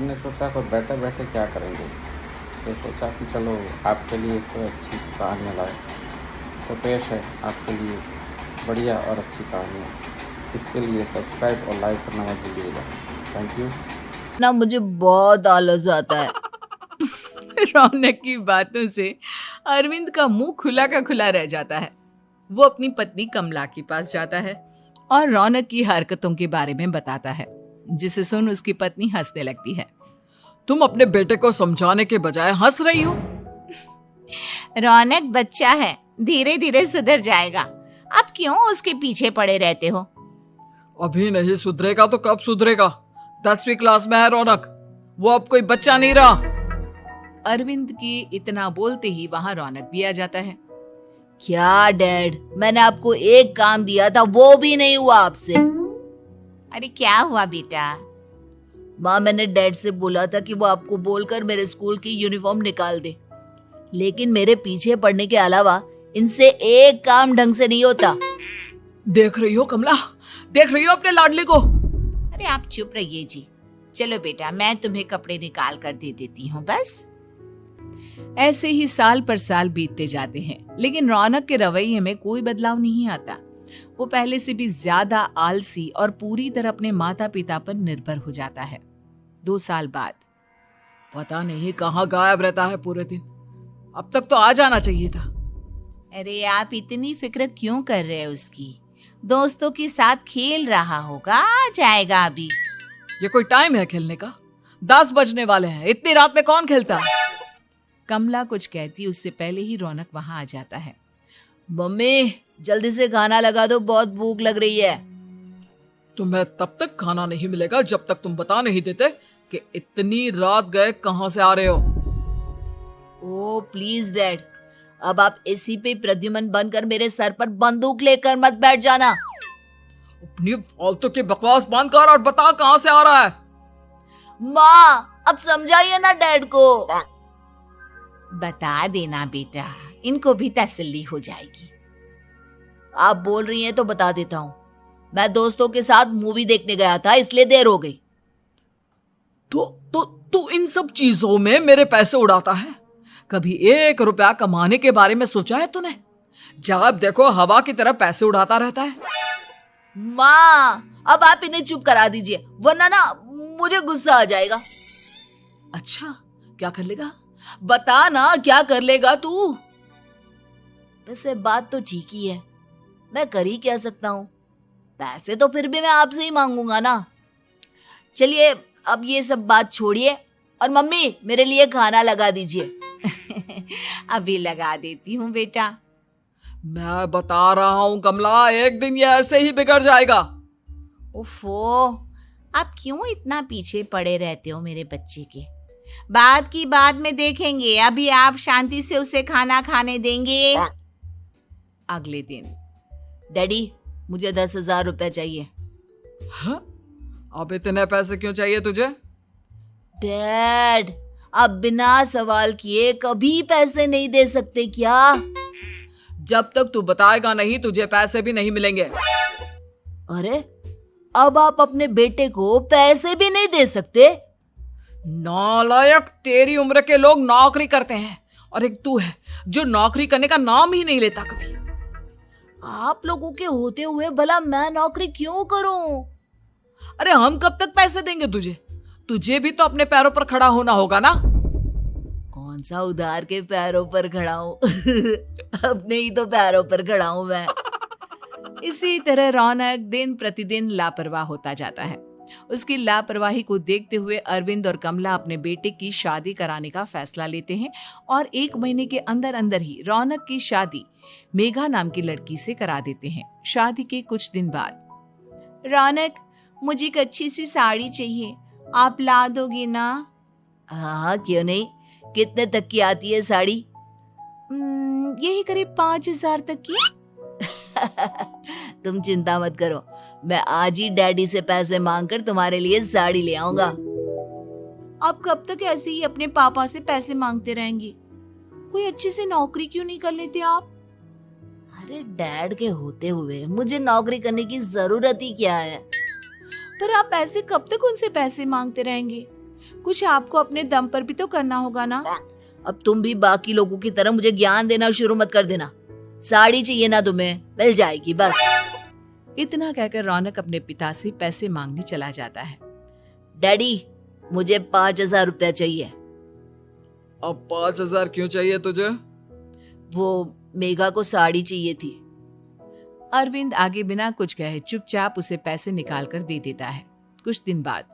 हमने सोचा कि बैठे बैठे क्या करेंगे, तो सोचा कि चलो आपके लिए कोई अच्छी सी कहानियाँ लाए। तो पेश है आपके लिए बढ़िया और अच्छी कहानियाँ। इसके लिए सब्सक्राइब और लाइक करना मत भूलिएगा। Thank you. ना मुझे बहुत आलस आता है। रौनक की बातों से अरविंद का मुंह खुला का खुला रह जाता है। वो अपनी पत्नी कमला के पास जाता है और रौनक की हरकतों के बारे में बताता है, जिसे सुन उसकी पत्नी हंसने लगती है। तुम अपने बेटे को समझाने के बजाय हंस रही हो। रौनक बच्चा है, धीरे धीरे सुधर जाएगा। आप क्यों उसके पीछे पड़े रहते हो? अभी नहीं सुधरेगा तो कब सुधरेगा? 10वीं क्लास में है रौनक, वो अब कोई बच्चा नहीं रहा। अरविंद की इतना बोलते ही वहां रौनक भी आ जाता है। क्या डैड, मैंने आपको एक काम दिया था, वो भी नहीं हुआ आपसे। अरे क्या हुआ बेटा? माँ, मैंने डैड से बोला था कि वो आपको बोलकर मेरे स्कूल की यूनिफॉर्म निकाल दे, लेकिन मेरे पीछे पड़ने के अलावा इनसे एक काम ढंग से नहीं होता। देख रही हो कमला, देख रही हो अपने लाडले को? अरे आप चुप रहिए जी। चलो बेटा, मैं तुम्हें कपड़े निकाल कर दे देती हूँ बस। ऐसे ही साल पर साल बीतते जाते हैं, लेकिन रौनक के रवैये में कोई बदलाव नहीं आता। वो पहले से भी ज्यादा आलसी और पूरी तरह अपने माता पिता पर निर्भर हो जाता है। 2 साल बाद पता नहीं कहाँ गायब रहता है पूरे दिन। अब तक तो आ जाना चाहिए था। अरे आप इतनी फिक्र क्यों कर रहे हैं उसकी? दोस्तों के साथ खेल रहा होगा, आ जाएगा अभी। ये कोई टाइम है खेलने का? 10 बजने वाले हैं, इतनी रात में कौन खेलता है? कमला कुछ कहती उससे पहले ही रौनक वहां आ जाता है। मम्मी, जल्दी से खाना लगा दो, बहुत भूख लग रही है। तुम्हें तब तक खाना नहीं मिलेगा जब तक तुम बता नहीं देते कि इतनी रात गए कहां से आ रहे हो। ओ प्लीज डैड, अब आप एसी पे प्रद्युमन बनकर मेरे सर पर बंदूक लेकर मत बैठ जाना। अपनी फालतू की बकवास बंद कर और बता कहां से आ रहा है। माँ, अब समझाइए ना डैड को। बता देना बेटा, इनको भी तसल्ली हो जाएगी। आप बोल रही हैं तो बता देता हूँ। मैं दोस्तों के साथ मूवी देखने गया था, इसलिए देर हो गई। तो इन सब चीजों में मेरे पैसे उड़ाता है। कभी 1 रुपया कमाने के बारे में सोचा है तूने? जब देखो हवा की तरह पैसे उड़ाता रहता है। माँ, अब आप इन्हें चुप करा दीजिए, वरना ना मुझे गुस्सा आ जाएगा। अच्छा, क्या कर लेगा? बता ना, क्या कर लेगा तू? वैसे बात तो ठीक ही है, मैं कर ही क्या सकता हूँ। पैसे तो फिर भी मैं आपसे ही मांगूंगा ना। चलिए अब ये सब बात छोड़िए और मम्मी, मेरे लिए खाना लगा दीजिए। अभी लगा देती हूँ बेटा। मैं बता रहा हूँ कमला, एक दिन ये ऐसे ही बिगड़ जाएगा। ओफो, आप क्यों इतना पीछे पड़े रहते हो मेरे बच्चे के? बात की बाद में देखेंगे, अभी आप शांति से उसे खाना खाने देंगे। अगले दिन। डैडी, मुझे 10,000 रुपए चाहिए। हाँ? अब इतने पैसे क्यों चाहिए तुझे? डैड, आप बिना सवाल किए कभी पैसे नहीं दे सकते क्या? जब तक तू बताएगा नहीं, तुझे पैसे भी नहीं मिलेंगे। अरे, अब आप अपने बेटे को पैसे भी नहीं दे सकते? नालायक, तेरी उम्र के लोग नौकरी करते हैं और एक तू है जो नौकरी करने का नाम ही नहीं लेता कभी। आप लोगों के होते हुए भला मैं नौकरी क्यों करूं? अरे हम कब तक पैसे देंगे तुझे? तुझे भी तो अपने पैरों पर खड़ा होना होगा ना। कौन सा उधार के पैरों पर खड़ा हूं? अपने ही तो पैरों पर खड़ा हूं मैं। इसी तरह रौनक दिन प्रतिदिन लापरवाह होता जाता है। उसकी लापरवाही को देखते हुए अरविंद और कमला अपने बेटे की शादी कराने का फैसला लेते हैं और 1 महीने के अंदर अंदर ही रौनक की शादी मेघा नाम की लड़की से करा देते हैं। शादी के कुछ दिन बाद, रौनक, मुझे एक अच्छी सी साड़ी चाहिए, आप ला दोगे ना? हाँ, क्यों नहीं। कितने तक की आती है साड़ी? यही करीब 5,000 तक की। तुम चिंता मत करो, मैं आज ही डैडी से पैसे मांगकर तुम्हारे लिए साड़ी ले आऊंगा। आप कब तक ऐसे ही अपने पापा से पैसे मांगते रहेंगे? कोई अच्छी सी नौकरी क्यों नहीं कर लेते आप? अरे डैड के होते हुए मुझे नौकरी करने की जरूरत ही क्या है? पर आप ऐसे कब तक उनसे पैसे मांगते रहेंगे? कुछ आपको अपने दम पर भी तो करना होगा ना। अब तुम भी बाकी लोगों की तरह मुझे ज्ञान देना शुरू मत कर देना। साड़ी चाहिए ना तुम्हें, मिल जाएगी बस। इतना कहकर रौनक अपने पिता से पैसे मांगने चला जाता है। डैडी, मुझे 5,000 रुपया चाहिए। अब 5,000 क्यों चाहिए तुझे? वो मेघा को साड़ी चाहिए थी। अरविंद आगे बिना कुछ कहे चुपचाप उसे पैसे निकाल कर दे देता है। कुछ दिन बाद,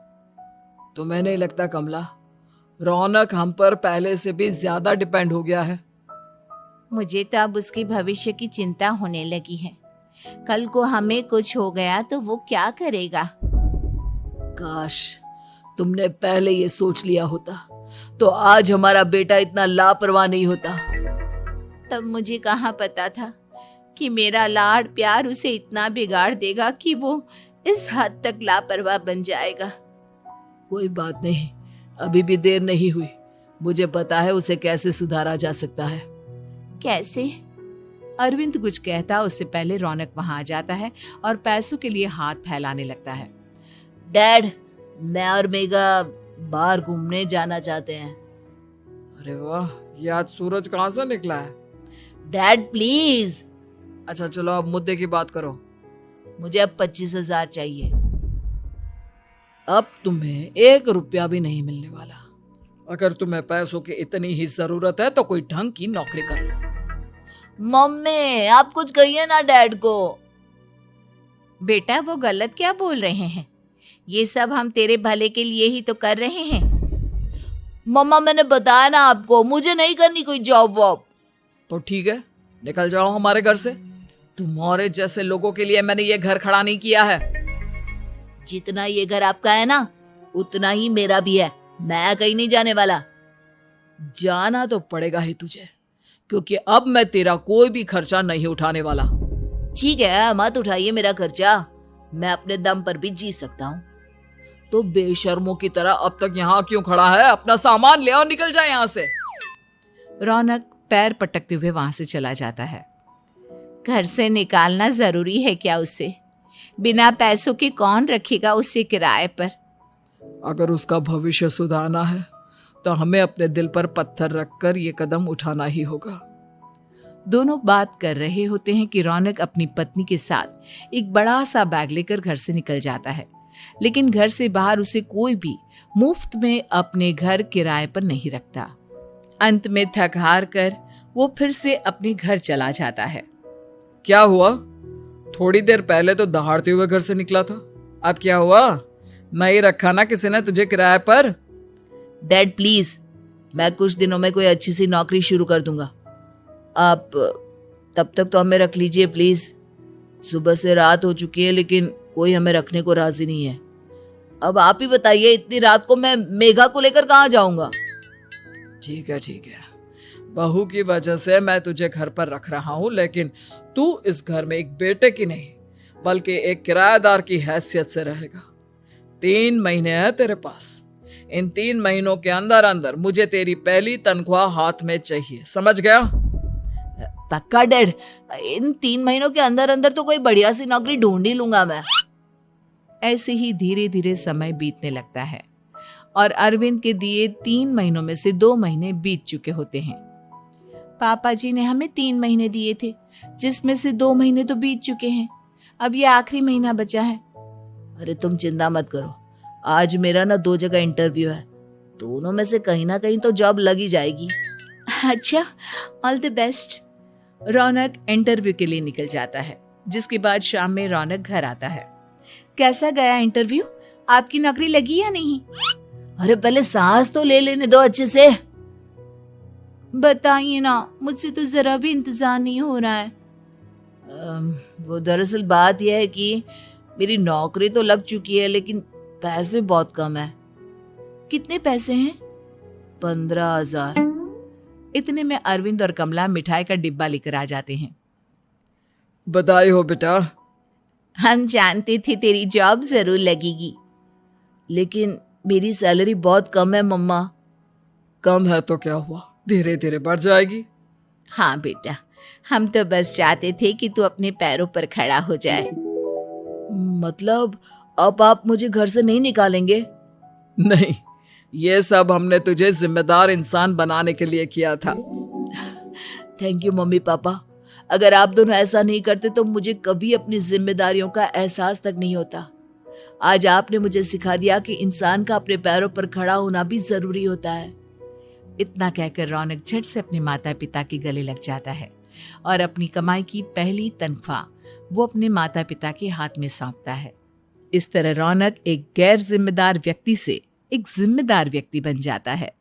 तुम्हें नहीं लगता कमला, रौनक हम पर पहले से भी ज्यादा डिपेंड हो गया है? मुझे तो अब उसके भविष्य की चिंता होने लगी है। कल को हमें कुछ हो गया तो वो क्या करेगा। काश तुमने पहले ये सोच लिया होता तो आज हमारा बेटा इतना लापरवाह नहीं होता। तब मुझे कहाँ पता था कि मेरा लाड प्यार उसे इतना बिगाड़ देगा कि वो इस हद तक लापरवाह बन जाएगा। कोई बात नहीं, अभी भी देर नहीं हुई। मुझे पता है उसे कैसे सुधारा जा सकता है। कैसे? अरविंद कुछ कहता उससे पहले रौनक वहां आ जाता है और पैसों के लिए हाथ फैलाने लगता है। डैड, मैं और मेघा बाहर घूमने जाना चाहते हैं। अरे वाह, ये आज सूरज कहाँ से निकला है? Dad please. अच्छा चलो अब मुद्दे की बात करो। मुझे अब 25,000 चाहिए। अब तुम्हें 1 रुपया भी नहीं मिलने वाला। अगर तुम्हें पैसों की इतनी ही जरूरत है तो कोई ढंग की नौकरी कर लो। मम्मी, आप कुछ कहिए ना डैड को। बेटा, वो गलत क्या बोल रहे हैं? ये सब हम तेरे भले के लिए ही तो कर रहे हैं। मम्मा, मैंने बताया ना आपको, मुझे नहीं करनी कोई जॉब वॉब। तो ठीक है, निकल जाओ हमारे घर से। तुम्हारे जैसे लोगों के लिए मैंने ये घर खड़ा नहीं किया है। जितना ये घर आपका है ना, उतना ही मेरा भी है। मैं कहीं नहीं जाने वाला। जाना तो पड़ेगा ही तुझे, क्योंकि अब मैं तेरा कोई भी खर्चा नहीं उठाने वाला। ठीक है, मत उठाइए मेरा खर्चा। मैं अपने दम पर भी जी सकता हूँ। तो बेशर्मों की तरह अब तक यहाँ क्यों खड़ा है? अपना सामान ले और निकल जाए यहाँ से। रौनक पैर पटकते हुए वहां से चला जाता है। घर से निकालना जरूरी है क्या उसे? बिना पैसों के कौन रखेगा उसे किराए पर? अगर उसका भविष्य सुधारना है तो हमें अपने दिल पर पत्थर रखकर ये कदम उठाना ही होगा। दोनों बात कर रहे होते हैं कि रौनक अपनी पत्नी के साथ एक बड़ा सा बैग लेकर घर से निकल जाता है, लेकिन घर से बाहर उसे कोई भी मुफ्त में अपने घर किराए पर नहीं रखता। अंत में थक हार कर वो फिर से अपने घर चला जाता है। क्या हुआ? थोड़ी देर पहले तो दहाड़ते हुए घर से निकला था, अब क्या हुआ? नहीं रखा ना किसी ने तुझे किराए पर? डैड प्लीज, मैं कुछ दिनों में कोई अच्छी सी नौकरी शुरू कर दूंगा। आप तब तक तो हमें रख लीजिए प्लीज। सुबह से रात हो चुकी है लेकिन कोई हमें रखने को राजी नहीं है। अब आप ही बताइए, इतनी रात को मैं मेघा को लेकर कहाँ जाऊंगा? ठीक है ठीक है, बहू की वजह से मैं तुझे घर पर रख रहा हूँ, लेकिन तू इस घर में एक बेटे की नहीं बल्कि एक किराएदार की हैसियत से रहेगा। 3 महीने हैं तेरे पास। इन 3 महीनों के अंदर अंदर मुझे तेरी पहली तनख्वाह हाथ में चाहिए, समझ गया? पक्का डैड, इन 3 महीनों के अंदर अंदर तो कोई बढ़िया सी नौकरी ढूंढ ही लूंगा मैं। ऐसे ही धीरे धीरे समय बीतने लगता है और अरविंद के दिए 3 महीनों में से 2 महीने बीत चुके होते हैं। पापा जी ने हमें 3 महीने दिए थे, जिसमें से 2 महीने तो बीत चुके हैं। अब ये आखिरी महीना बचा है। अरे तुम चिंता मत करो, आज मेरा ना 2 जगह इंटरव्यू है, दोनों में से कहीं ना कहीं तो जॉब लगी जाएगी। अच्छा, all the best. Raunak interview के लिए निकल जाता है, जिसके बाद शाम में रौनक घर आता है। कैसा गया इंटरव्यू? आपकी नौकरी लगी या नहीं? अरे पहले सांस तो ले लेने दो अच्छे से। बताइए ना, मुझसे तो जरा भी इंतजार नहीं हो रहा है। वो दरअसल बात यह है कि मेरी नौकरी तो लग चुकी है लेकिन पैसे बहुत कम है। कितने पैसे हैं? 15,000। इतने में अरविंद और कमला मिठाई का डिब्बा लेकर आ जाते हैं। बधाई हो बेटा। हम जानते थे तेरी जॉब जरूर लगेगी। लेकिन मेरी सैलरी बहुत कम है मम्मा। कम है तो क्या हुआ, धीरे धीरे बढ़ जाएगी। हाँ बेटा, हम तो बस चाहते थे कि तू अपने पैरों पर खड़ा हो जाए। मतलब अब आप मुझे घर से नहीं निकालेंगे? नहीं, ये सब हमने तुझे जिम्मेदार इंसान बनाने के लिए किया था। Thank you mummy papa. अगर आप दोनों ऐसा नहीं करते तो मुझे कभी अपनी जिम्मेदारियों का एहसास तक नहीं होता। आज आपने मुझे सिखा दिया कि इंसान का अपने पैरों पर खड़ा होना भी जरूरी होता है। इतना कहकर रौनक झट से अपने माता पिता के गले लग जाता है और अपनी कमाई की पहली तनख्वाह वो अपने माता पिता के हाथ में सौंपता है। इस तरह रौनक एक गैर जिम्मेदार व्यक्ति से एक जिम्मेदार व्यक्ति बन जाता है।